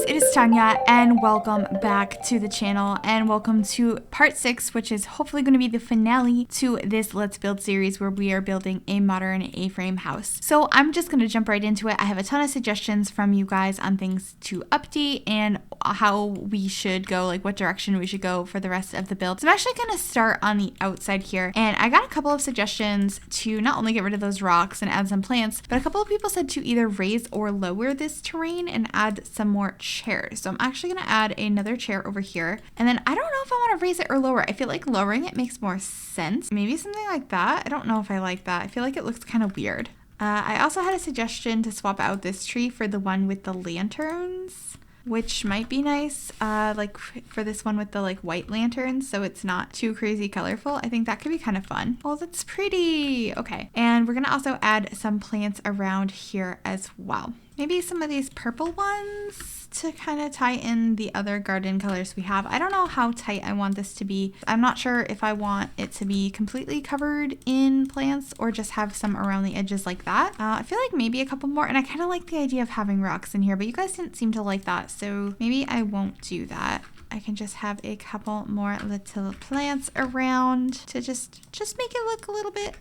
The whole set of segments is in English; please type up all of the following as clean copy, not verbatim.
guys, it is Tanya and welcome back to the channel and welcome to part 6, which is hopefully going to be the finale to this Let's Build series where we are building a modern A-frame house. So I'm just going to jump right into it. I have a ton of suggestions from you guys on things to update and how we should go, like what direction we should go for the rest of the build. So I'm actually going to start on the outside here, and I got a couple of suggestions to not only get rid of those rocks and add some plants, but a couple of people said to either raise or lower this terrain and add some more chairs. So I'm actually going to add another chair over here, and then I don't know if I want to raise it or lower it. I feel like lowering it makes more sense. Maybe something like that. I don't know if I like that. I feel like it looks kind of weird. I also had a suggestion to swap out this tree for the one with the lanterns, which might be nice, like for this one with the like white lanterns, so it's not too crazy colorful. I think that could be kind of fun. Oh, that's pretty. Okay, and we're gonna also add some plants around here as well. Maybe some of these purple ones to kind of tie in the other garden colors we have. I don't know how tight I want this to be. I'm not sure if I want it to be completely covered in plants or just have some around the edges like that. I feel like maybe a couple more, and I kind of like the idea of having rocks in here, but you guys didn't seem to like that, so maybe I won't do that. I can just have a couple more little plants around to just make it look a little bit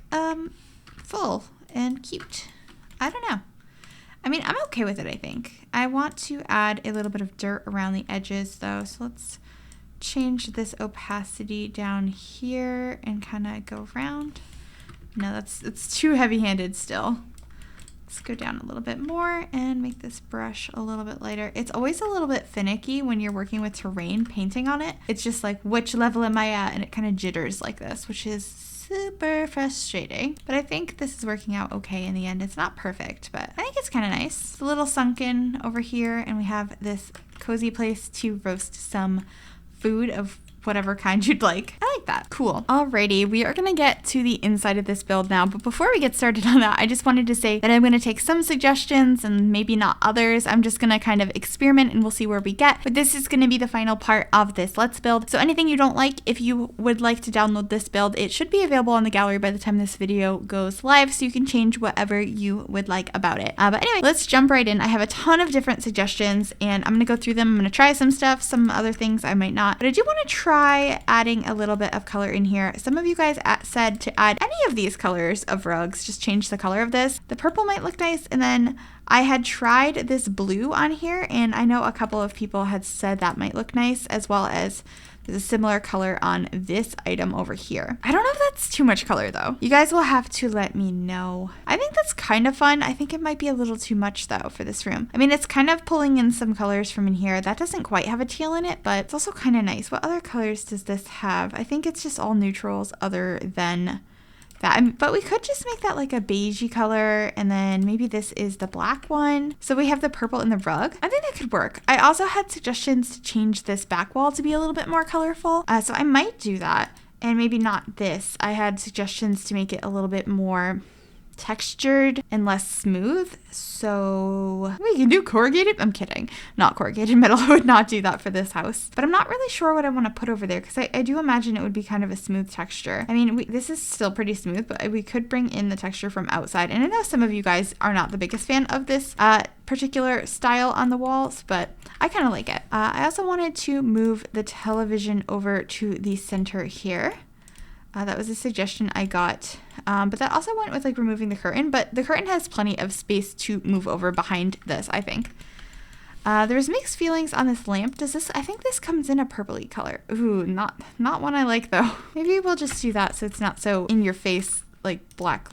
full and cute. I don't know. I mean, I'm okay with it, I think. I want to add a little bit of dirt around the edges though, so let's change this opacity down here and kind of go around. No, it's too heavy-handed still. Let's go down a little bit more and make this brush a little bit lighter. It's always a little bit finicky when you're working with terrain painting on it. It's just like, which level am I at? And it kind of jitters like this, which is super frustrating. But I think this is working out okay in the end. It's not perfect, but I think it's kind of nice. It's a little sunken over here, and we have this cozy place to roast some food of whatever kind you'd like. I like that. Cool. Alrighty, we are gonna get to the inside of this build now, but before we get started on that, I just wanted to say that I'm gonna take some suggestions and maybe not others. I'm just gonna kind of experiment and we'll see where we get, but this is gonna be the final part of this Let's Build. So anything you don't like, if you would like to download this build, it should be available in the gallery by the time this video goes live, so you can change whatever you would like about it. But anyway, let's jump right in. I have a ton of different suggestions and I'm gonna go through them. I'm gonna try some stuff, some other things I might not, but I do wanna try adding a little bit of color in here. Some of you guys said to add any of these colors of rugs, just change the color of this. The purple might look nice, and then I had tried this blue on here, and I know a couple of people had said that might look nice, as well as there's a similar color on this item over here. I don't know if that's too much color though. You guys will have to let me know. I think that's kind of fun. I think it might be a little too much though for this room. I mean, it's kind of pulling in some colors from in here. That doesn't quite have a teal in it, but it's also kind of nice. What other colors does this have? I think it's just all neutrals other than that. But we could just make that like a beigey color, and then maybe this is the black one. So we have the purple in the rug. I think that could work. I also had suggestions to change this back wall to be a little bit more colorful. So I might do that, and maybe not this. I had suggestions to make it a little bit more textured and less smooth, so we can do corrugated. I'm kidding, not corrugated metal. I would not do that for this house, but I'm not really sure what I want to put over there, because I do imagine it would be kind of a smooth texture. I mean, this is still pretty smooth, but we could bring in the texture from outside, and I know some of you guys are not the biggest fan of this particular style on the walls, but I kind of like it. I also wanted to move the television over to the center here. That was a suggestion I got, but that also went with like removing the curtain, but the curtain has plenty of space to move over behind this, I think. There's mixed feelings on this lamp. I think this comes in a purpley color. Ooh, not one I like though. Maybe we'll just do that so it's not so in your face like black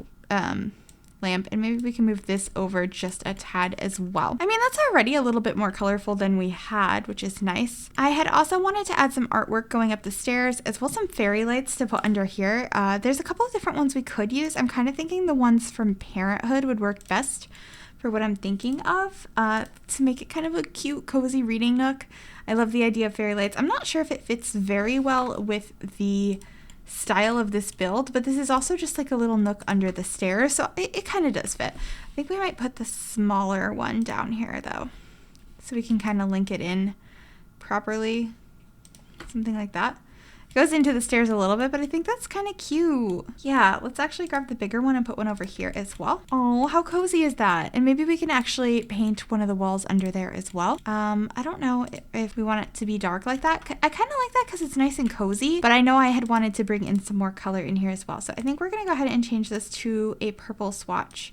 lamp, and maybe we can move this over just a tad as well. I mean, that's already a little bit more colorful than we had, which is nice. I had also wanted to add some artwork going up the stairs, as well as some fairy lights to put under here. There's a couple of different ones we could use. I'm kind of thinking the ones from Parenthood would work best for what I'm thinking of, to make it kind of a cute, cozy reading nook. I love the idea of fairy lights. I'm not sure if it fits very well with the style of this build, but this is also just like a little nook under the stairs, so it kind of does fit. I think we might put the smaller one down here though, so we can kind of link it in properly, something like that. It goes into the stairs a little bit, but I think that's kind of cute. Yeah, let's actually grab the bigger one and put one over here as well. Oh, how cozy is that? And maybe we can actually paint one of the walls under there as well. I don't know if we want it to be dark like that. I kind of like that because it's nice and cozy, but I know I had wanted to bring in some more color in here as well. So I think we're gonna go ahead and change this to a purple swatch.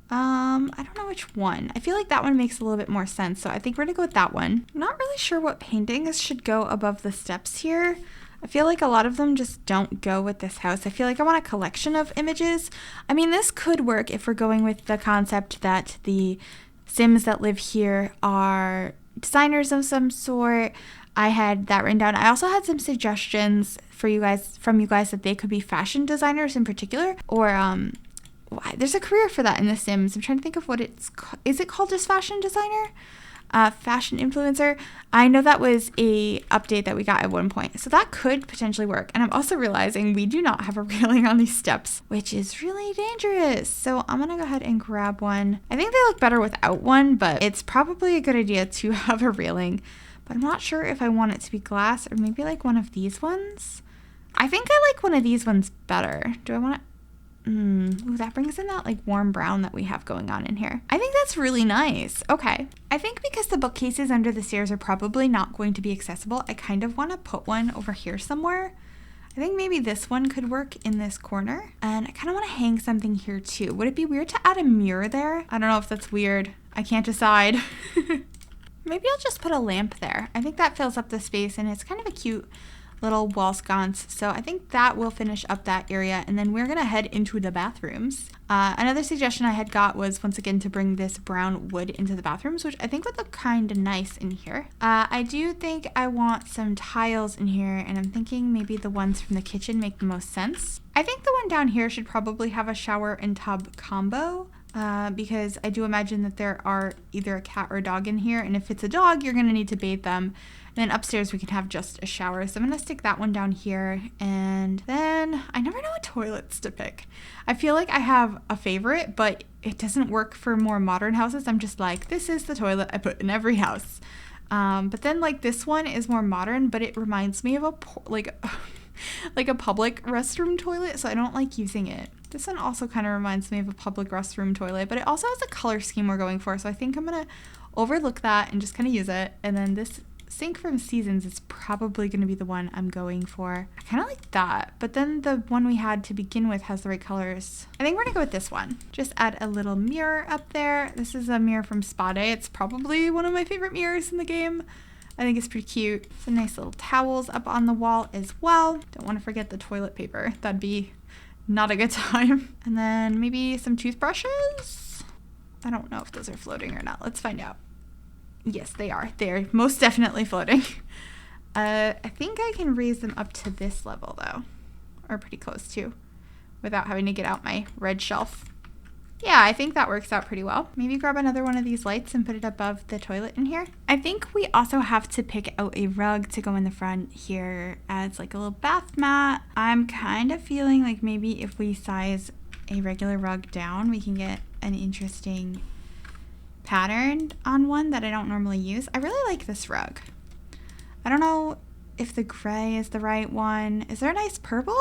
I don't know which one. I feel like that one makes a little bit more sense, so I think we're gonna go with that one. I'm not really sure what paintings should go above the steps here. I feel like a lot of them just don't go with this house. I feel like I want a collection of images. I mean, this could work if we're going with the concept that the Sims that live here are designers of some sort. I had that written down. I also had some suggestions for you guys that they could be fashion designers in particular, or there's a career for that in The Sims. I'm trying to think of what it's called. Is it called just fashion designer? Fashion influencer. I know that was a update that we got at one point. So that could potentially work. And I'm also realizing we do not have a railing on these steps, which is really dangerous. So I'm going to go ahead and grab one. I think they look better without one, but it's probably a good idea to have a railing. But I'm not sure if I want it to be glass or maybe like one of these ones. I think I like one of these ones better. Do I want to? Ooh, that brings in that like warm brown that we have going on in here. I think that's really nice. Okay. I think because the bookcases under the stairs are probably not going to be accessible, I kind of want to put one over here somewhere. I think maybe this one could work in this corner. And I kind of want to hang something here too. Would it be weird to add a mirror there? I don't know if that's weird. I can't decide. Maybe I'll just put a lamp there. I think that fills up the space and it's kind of a cute little wall sconce. So I think that will finish up that area, and then we're gonna head into the bathrooms. Another suggestion I had got was once again to bring this brown wood into the bathrooms, which I think would look kind of nice in here. I do think I want some tiles in here, and I'm thinking maybe the ones from the kitchen make the most sense. I think the one down here should probably have a shower and tub combo. Because I do imagine that there are either a cat or a dog in here, and if it's a dog, you're gonna need to bathe them. And then upstairs we can have just a shower. So I'm gonna stick that one down here, and then I never know what toilets to pick. I feel like I have a favorite, but it doesn't work for more modern houses. I'm just like, this is the toilet I put in every house. But then like this one is more modern, but it reminds me of like a public restroom toilet, so I don't like using it. This one also kind of reminds me of a public restroom toilet, but it also has a color scheme we're going for, so I think I'm gonna overlook that and just kind of use it. And then this sink from Seasons is probably going to be the one I'm going for. I kind of like that, but then the one we had to begin with has the right colors. I think we're gonna go with this one. Just add a little mirror up there. This is a mirror from Spa Day. It's probably one of my favorite mirrors in the game. I think it's pretty cute. Some nice little towels up on the wall as well. Don't want to forget the toilet paper. That'd be not a good time. And then maybe some toothbrushes. I don't know if those are floating or not. Let's find out. Yes, they are. They're most definitely floating. I think I can raise them up to this level though, or pretty close to, without having to get out my red shelf. Yeah, I think that works out pretty well. Maybe grab another one of these lights and put it above the toilet in here. I think we also have to pick out a rug to go in the front here as like a little bath mat. I'm kind of feeling like maybe if we size a regular rug down, we can get an interesting pattern on one that I don't normally use. I really like this rug. I don't know if the gray is the right one. Is there a nice purple?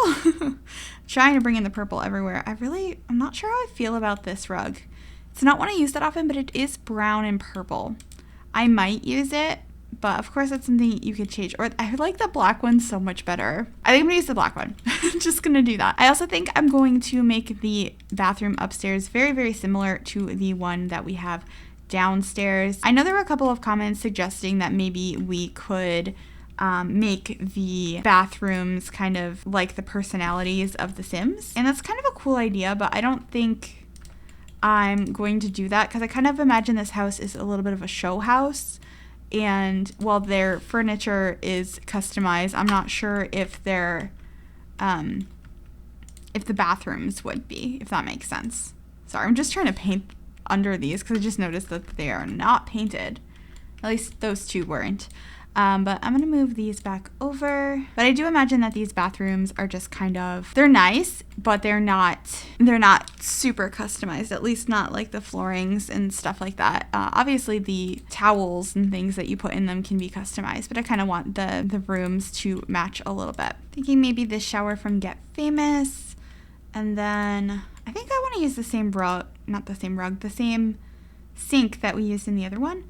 Trying to bring in the purple everywhere. I'm not sure how I feel about this rug. It's not one I use that often, but it is brown and purple. I might use it, but of course that's something you could change. Or I like the black one so much better. I think I'm gonna use the black one. Just gonna do that. I also think I'm going to make the bathroom upstairs very, very similar to the one that we have downstairs. I know there were a couple of comments suggesting that maybe we could make the bathrooms kind of like the personalities of the Sims. And that's kind of a cool idea, but I don't think I'm going to do that because I kind of imagine this house is a little bit of a show house. And while their furniture is customized, I'm not sure if they're if the bathrooms would be, if that makes sense. Sorry, I'm just trying to paint under these because I just noticed that they are not painted. At least those two weren't. But I'm gonna move these back over. But I do imagine that these bathrooms are just kind of, they're nice, but they're not super customized, at least not like the floorings and stuff like that. Obviously the towels and things that you put in them can be customized, but I kind of want the rooms to match a little bit. Thinking maybe this shower from Get Famous, and then I think I want to use the same the same sink that we used in the other one.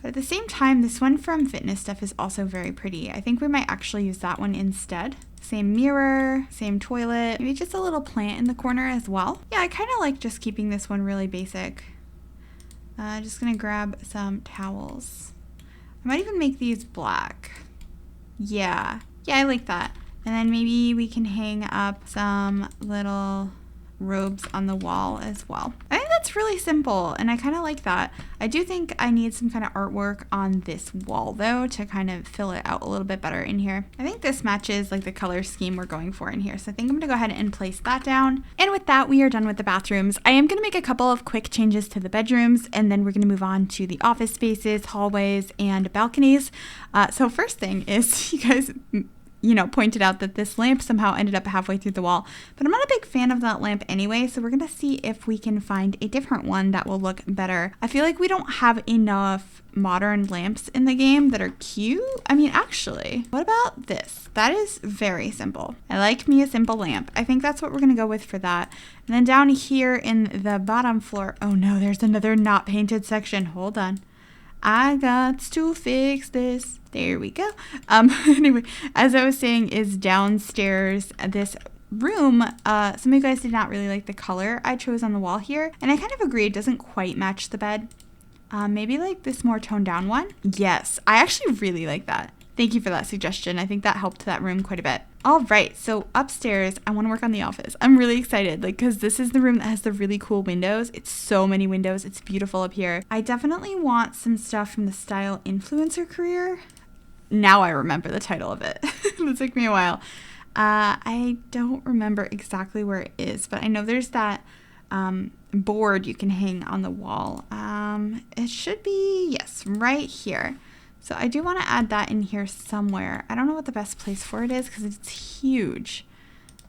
But at the same time, this one from Fitness Stuff is also very pretty. I think we might actually use that one instead. Same mirror, same toilet, maybe just a little plant in the corner as well. Yeah, I kind of like just keeping this one really basic. Just gonna grab some towels. I might even make these black. Yeah, I like that. And then maybe we can hang up some little robes on the wall as well. I think that's really simple, and I kind of like that. I do think I need some kind of artwork on this wall though to kind of fill it out a little bit better in here. I think this matches like the color scheme we're going for in here, so I think I'm gonna go ahead and place that down. And with that, we are done with the bathrooms. I am gonna make a couple of quick changes to the bedrooms, and then we're gonna move on to the office spaces, hallways, and balconies. So first thing is, you guys pointed out that this lamp somehow ended up halfway through the wall, but I'm not a big fan of that lamp anyway, so we're gonna see if we can find a different one that will look better. I feel like we don't have enough modern lamps in the game that are cute. I mean, actually, what about this? That is very simple. I like me a simple lamp. I think that's what we're gonna go with for that. And then down here in the bottom floor, oh no, there's another not painted section. Hold on. I got to fix this. There we go. Anyway, as I was saying, is downstairs, this room, some of you guys did not really like the color I chose on the wall here, and I kind of agree, it doesn't quite match the bed. Maybe like this more toned down one. Yes, I actually really like that. Thank you for that suggestion. I think that helped that room quite a bit. All right, so upstairs, I want to work on the office. I'm really excited, because this is the room that has the really cool windows. It's so many windows. It's beautiful up here. I definitely want some stuff from the Style Influencer Career. Now I remember the title of it. It took me a while. I don't remember exactly where it is, but I know there's that board you can hang on the wall. It should be, yes, right here. So I do want to add that in here somewhere. I don't know what the best place for it is because it's huge.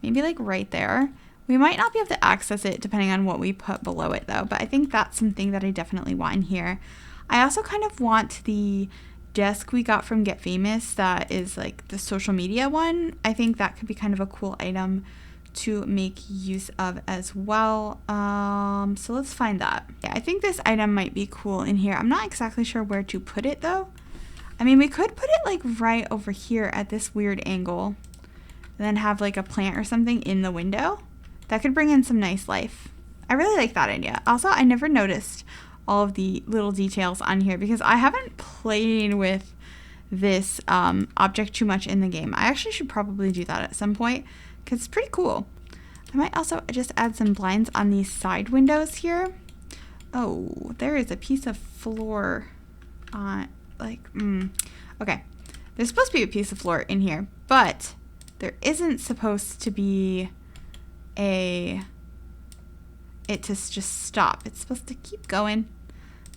Maybe like right there. We might not be able to access it depending on what we put below it though, but I think that's something that I definitely want in here. I also kind of want the desk we got from Get Famous that is like the social media one. I think that could be kind of a cool item to make use of as well. So let's find that. Yeah, I think this item might be cool in here. I'm not exactly sure where to put it though. I mean, we could put it like right over here at this weird angle, and then have like a plant or something in the window. That could bring in some nice life. I really like that idea. Also, I never noticed all of the little details on here because I haven't played with this object too much in the game. I actually should probably do that at some point because it's pretty cool. I might also just add some blinds on these side windows here. Oh, there is a piece of floor on, okay. There's supposed to be a piece of floor in here, but there isn't supposed to be it to just stop. It's supposed to keep going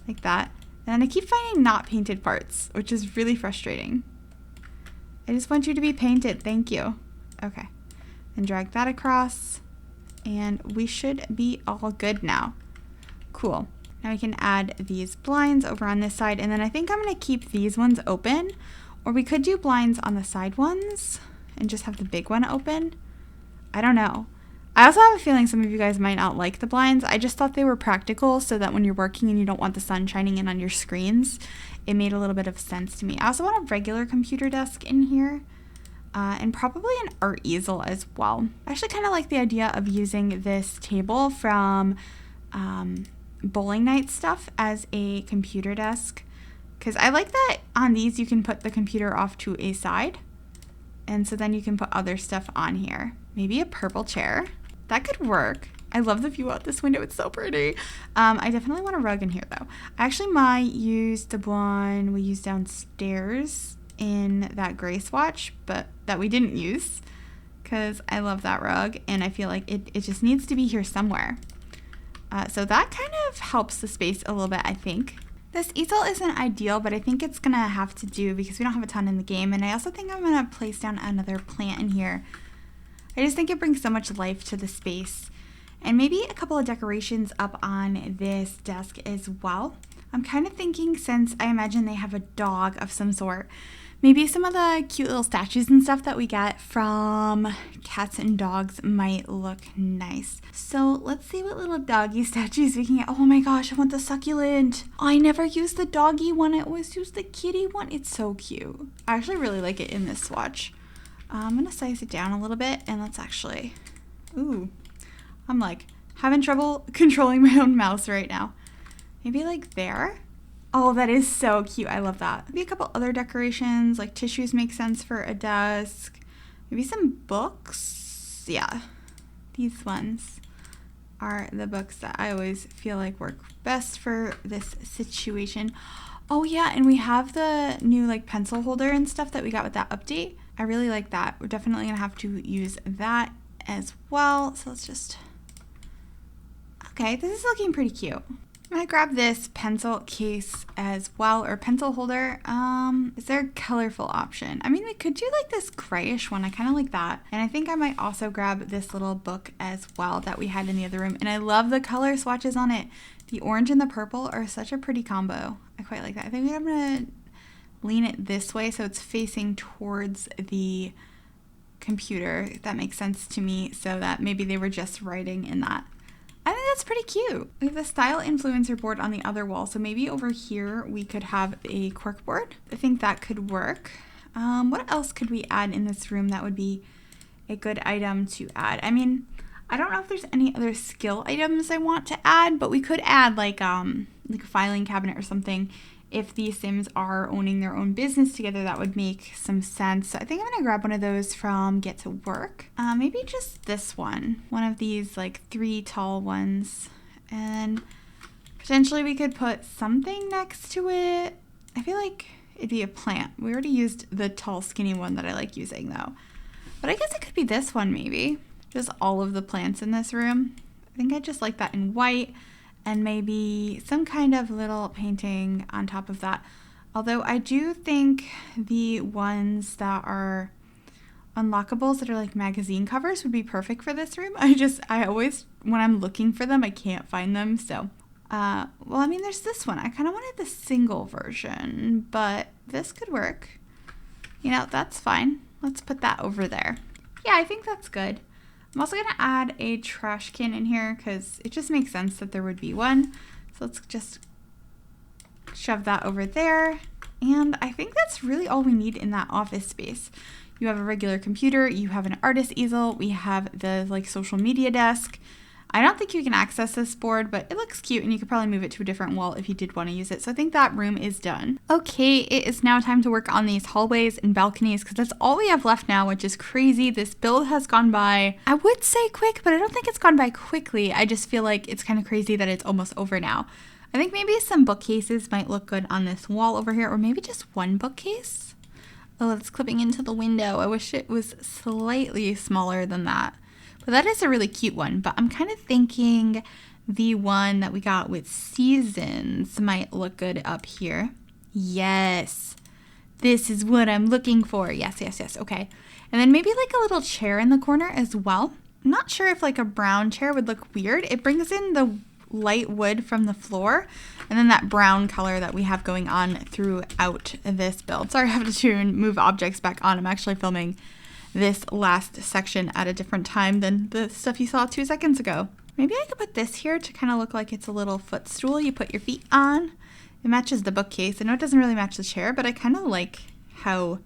like that. And I keep finding not painted parts, which is really frustrating. I just want you to be painted. Thank you. Okay. And drag that across. And we should be all good now. Cool. Now we can add these blinds over on this side. And then I think I'm going to keep these ones open. Or we could do blinds on the side ones and just have the big one open. I don't know. I also have a feeling some of you guys might not like the blinds. I just thought they were practical so that when you're working and you don't want the sun shining in on your screens, it made a little bit of sense to me. I also want a regular computer desk in here and probably an art easel as well. I actually kind of like the idea of using this table from bowling night stuff as a computer desk because I like that on these you can put the computer off to a side and so then you can put other stuff on here. Maybe a purple chair. That could work. I love the view out this window. It's so pretty. I definitely want a rug in here though. I actually might use the one we used downstairs in that gray swatch, but that we didn't use because I love that rug and I feel like it just needs to be here somewhere. So that kind of helps the space a little bit, I think. This easel isn't ideal, but I think it's gonna have to do because we don't have a ton in the game. And I also think I'm gonna place down another plant in here. I just think it brings so much life to the space. And maybe a couple of decorations up on this desk as well. I'm kind of thinking, since I imagine they have a dog of some sort, maybe some of the cute little statues and stuff that we get from cats and dogs might look nice. So let's see what little doggy statues we can get. Oh my gosh, I want the succulent. I never used the doggy one. I always use the kitty one. It's so cute. I actually really like it in this swatch. I'm going to size it down a little bit, and let's actually... Ooh, I'm like having trouble controlling my own mouse right now. Maybe like there. Oh, that is so cute. I love that. Maybe a couple other decorations, like tissues make sense for a desk. Maybe some books. Yeah, these ones are the books that I always feel like work best for this situation. Oh yeah, and we have the new like pencil holder and stuff that we got with that update. I really like that. We're definitely gonna have to use that as well. So let's just... Okay, this is looking pretty cute. I'm gonna grab this pencil case as well, or pencil holder. Is there a colorful option? I mean, we could do like this grayish one. I kind of like that. And I think I might also grab this little book as well that we had in the other room. And I love the color swatches on it. The orange and the purple are such a pretty combo. I quite like that. I think I'm gonna lean it this way so it's facing towards the computer, if that makes sense to me, so that maybe they were just writing in that. I think that's pretty cute. We have the style influencer board on the other wall, so maybe over here we could have a cork board. I think that could work. What else could we add in this room that would be a good item to add? I mean, I don't know if there's any other skill items I want to add, but we could add like a filing cabinet or something. If these Sims are owning their own business together, that would make some sense. So I think I'm gonna grab one of those from Get to Work. Maybe just this one of these like 3 tall ones. And potentially we could put something next to it. I feel like it'd be a plant. We already used the tall skinny one that I like using though. But I guess it could be this one maybe. Just all of the plants in this room. I think I just like that in white. And maybe some kind of little painting on top of that. Although I do think the ones that are unlockables that are like magazine covers would be perfect for this room. I always, when I'm looking for them, I can't find them. So, well, I mean, there's this one. I kind of wanted the single version, but this could work. You know, that's fine. Let's put that over there. Yeah, I think that's good. I'm also going to add a trash can in here because it just makes sense that there would be one. So let's just shove that over there. And I think that's really all we need in that office space. You have a regular computer, you have an artist easel, we have the like social media desk. I don't think you can access this board, but it looks cute and you could probably move it to a different wall if you did want to use it. So I think that room is done. Okay, it is now time to work on these hallways and balconies because that's all we have left now, which is crazy. This build has gone by, I would say quick, but I don't think it's gone by quickly. I just feel like it's kind of crazy that it's almost over now. I think maybe some bookcases might look good on this wall over here, or maybe just one bookcase. Oh, it's clipping into the window. I wish it was slightly smaller than that. But that is a really cute one, but I'm kind of thinking the one that we got with seasons might look good up here. Yes, this is what I'm looking for. Yes, yes, yes. Okay. And then maybe like a little chair in the corner as well. I'm not sure if like a brown chair would look weird. It brings in the light wood from the floor and then that brown color that we have going on throughout this build. Sorry, I have to move objects back on. I'm actually filming this last section at a different time than the stuff you saw 2 seconds ago. Maybe I could put this here to kind of look like it's a little footstool you put your feet on. It matches the bookcase. I know it doesn't really match the chair, but I kind of like how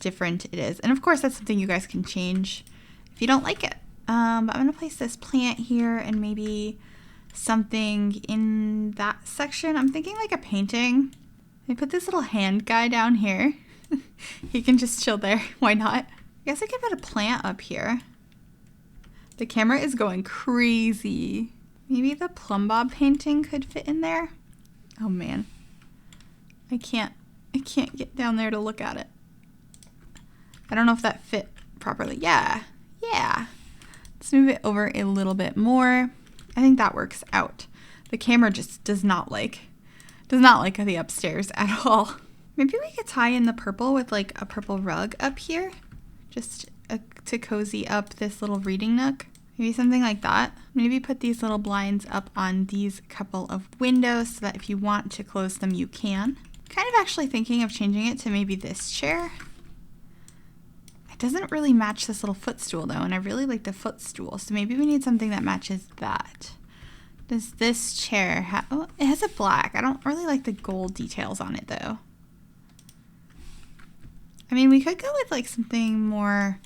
different it is. And of course, that's something you guys can change if you don't like it. But I'm going to place this plant here and maybe something in that section. I'm thinking like a painting. I put this little hand guy down here. He can just chill there. Why not? I guess I could put a plant up here. The camera is going crazy. Maybe the plumb bob painting could fit in there. Oh man. I can't get down there to look at it. I don't know if that fit properly. Yeah. Let's move it over a little bit more. I think that works out. The camera just does not like Does not like the upstairs at all. Maybe we could tie in the purple with like a purple rug up here, just to cozy up this little reading nook. Maybe something like that. Maybe put these little blinds up on these couple of windows so that if you want to close them, you can. Kind of actually thinking of changing it to maybe this chair. It doesn't really match this little footstool though, and I really like the footstool, so maybe we need something that matches that. Does this chair have, oh, it has a black. I don't really like the gold details on it though. I mean, we could go with like something more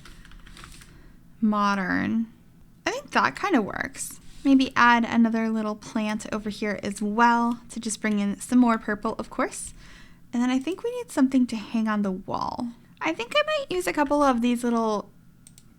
modern. I think that kind of works. Maybe add another little plant over here as well to just bring in some more purple, of course. And then I think we need something to hang on the wall. I think I might use a couple of these little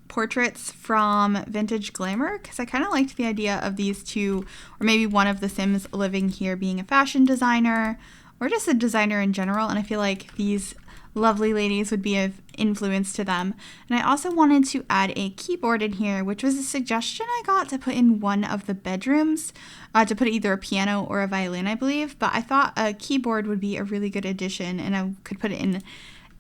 portraits from Vintage Glamour because I kind of liked the idea of these two, or maybe one of the Sims living here being a fashion designer or just a designer in general. And I feel like these lovely ladies would be of influence to them. And I also wanted to add a keyboard in here, which was a suggestion I got to put in one of the bedrooms, to put either a piano or a violin, I believe. But I thought a keyboard would be a really good addition, and I could put it in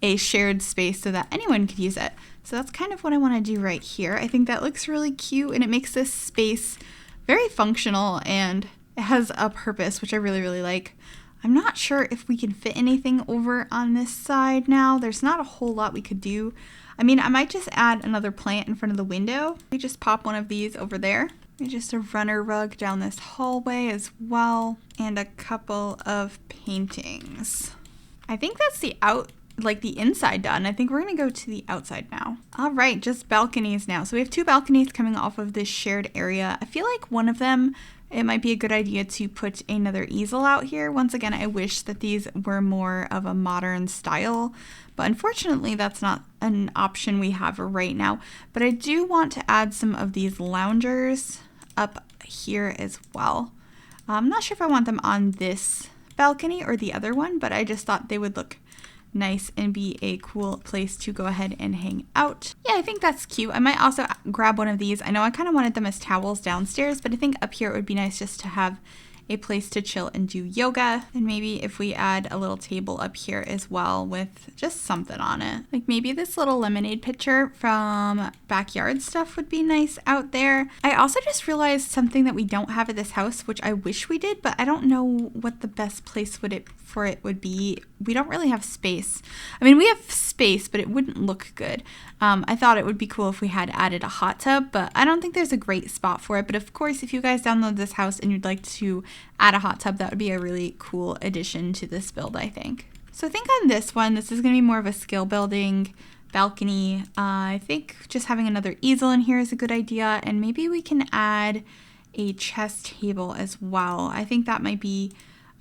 a shared space so that anyone could use it. So that's kind of what I want to do right here. I think that looks really cute, and it makes this space very functional, and it has a purpose, which I really, really like. I'm not sure if we can fit anything over on this side now. There's not a whole lot we could do. I mean, I might just add another plant in front of the window. We just pop one of these over there. Maybe just a runner rug down this hallway as well, and a couple of paintings. I think that's the inside done. I think we're gonna go to the outside now. All right, just balconies now. So we have two balconies coming off of this shared area. I feel like one of them, it might be a good idea to put another easel out here. Once again, I wish that these were more of a modern style, but unfortunately that's not an option we have right now. But I do want to add some of these loungers up here as well. I'm not sure if I want them on this balcony or the other one, but I just thought they would look nice and be a cool place to go ahead and hang out. Yeah, I think that's cute. I might also grab one of these. I know I kind of wanted them as towels downstairs, but I think up here it would be nice just to have a place to chill and do yoga. And maybe if we add a little table up here as well with just something on it. Like maybe this little lemonade pitcher from Backyard Stuff would be nice out there. I also just realized something that we don't have at this house, which I wish we did, but I don't know what the best place for it would be. We don't really have space. I mean, we have space, but it wouldn't look good. I thought it would be cool if we had added a hot tub, but I don't think there's a great spot for it. But of course, if you guys download this house and you'd like to add a hot tub, that would be a really cool addition to this build, I think. So I think on this one, this is going to be more of a skill building balcony. I think just having another easel in here is a good idea, and maybe we can add a chess table as well. I think that might be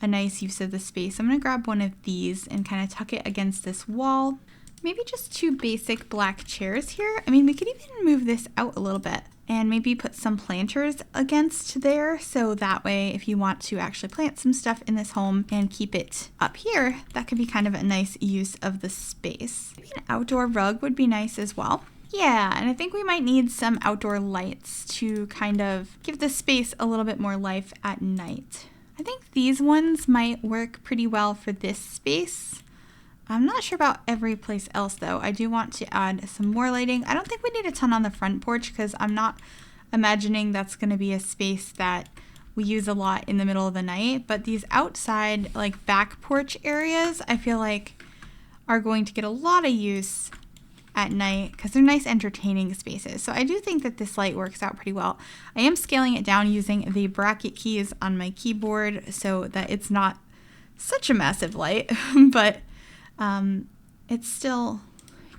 a nice use of the space. I'm going to grab one of these and kind of tuck it against this wall. Maybe just two basic black chairs here. I mean, we could even move this out a little bit and maybe put some planters against there, so that way if you want to actually plant some stuff in this home and keep it up here, that could be kind of a nice use of the space. Maybe an outdoor rug would be nice as well. Yeah, and I think we might need some outdoor lights to kind of give the space a little bit more life at night. I think these ones might work pretty well for this space. I'm not sure about every place else though. I do want to add some more lighting. I don't think we need a ton on the front porch because I'm not imagining that's going to be a space that we use a lot in the middle of the night. But these outside like back porch areas, I feel like are going to get a lot of use at night because they're nice entertaining spaces. So I do think that this light works out pretty well. I am scaling it down using the bracket keys on my keyboard so that it's not such a massive light, but it still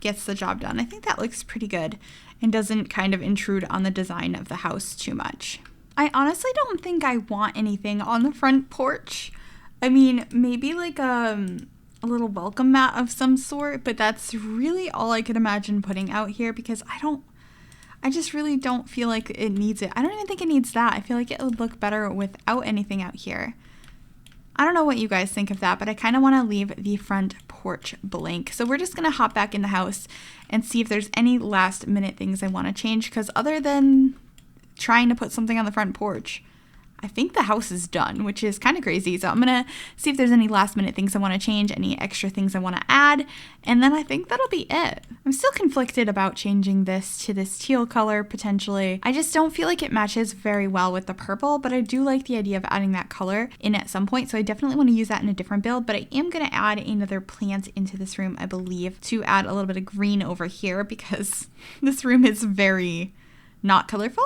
gets the job done. I think that looks pretty good and doesn't kind of intrude on the design of the house too much. I honestly don't think I want anything on the front porch. I mean, maybe like a little welcome mat of some sort, but that's really all I could imagine putting out here because I just really don't feel like it needs it. I don't even think it needs that. I feel like it would look better without anything out here. I don't know what you guys think of that, but I kind of want to leave the front porch blank. So we're just going to hop back in the house and see if there's any last minute things I want to change, because other than trying to put something on the front porch, I think the house is done, which is kind of crazy. So I'm going to see if there's any last minute things I want to change, any extra things I want to add. And then I think that'll be it. I'm still conflicted about changing this to this teal color potentially. I just don't feel like it matches very well with the purple, but I do like the idea of adding that color in at some point. So I definitely want to use that in a different build, but I am going to add another plant into this room, I believe, to add a little bit of green over here because this room is very not colorful.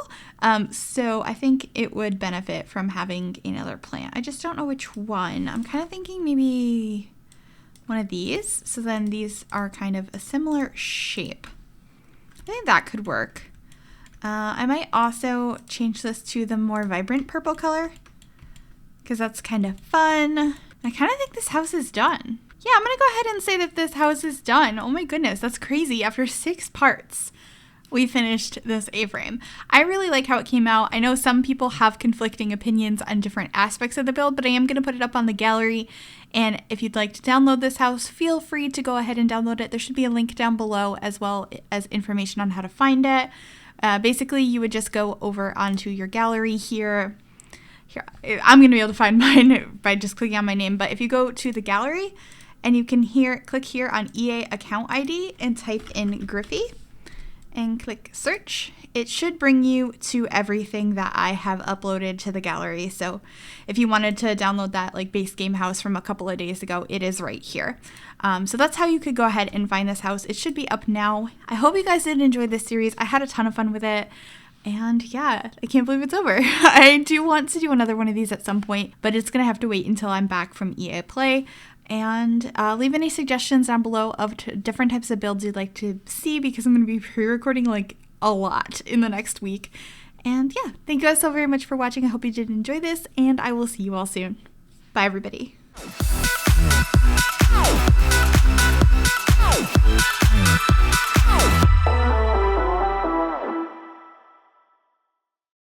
So I think it would benefit from having another plant. I just don't know which one. I'm kind of thinking maybe one of these. So then these are kind of a similar shape. I think that could work. I might also change this to the more vibrant purple color because that's kind of fun. I kind of think this house is done. Yeah, I'm gonna go ahead and say that this house is done. Oh my goodness, that's crazy. After 6 parts, we finished this A-frame. I really like how it came out. I know some people have conflicting opinions on different aspects of the build, but I am going to put it up on the gallery. And if you'd like to download this house, feel free to go ahead and download it. There should be a link down below as well as information on how to find it. Basically, you would just go over onto your gallery here. Here, I'm going to be able to find mine by just clicking on my name. But if you go to the gallery and you can click here on EA account ID and type in Gryphi, and click search, it should bring you to everything that I have uploaded to the gallery. So if you wanted to download that like base game house from a couple of days ago, it is right here. So that's how you could go ahead and find this house. It should be up now. I hope you guys did enjoy this series. I had a ton of fun with it. And yeah, I can't believe it's over. I do want to do another one of these at some point, but it's gonna have to wait until I'm back from EA Play. And leave any suggestions down below of different types of builds you'd like to see because I'm going to be pre-recording like a lot in the next week. And yeah, thank you guys so very much for watching. I hope you did enjoy this, and I will see you all soon. Bye, everybody.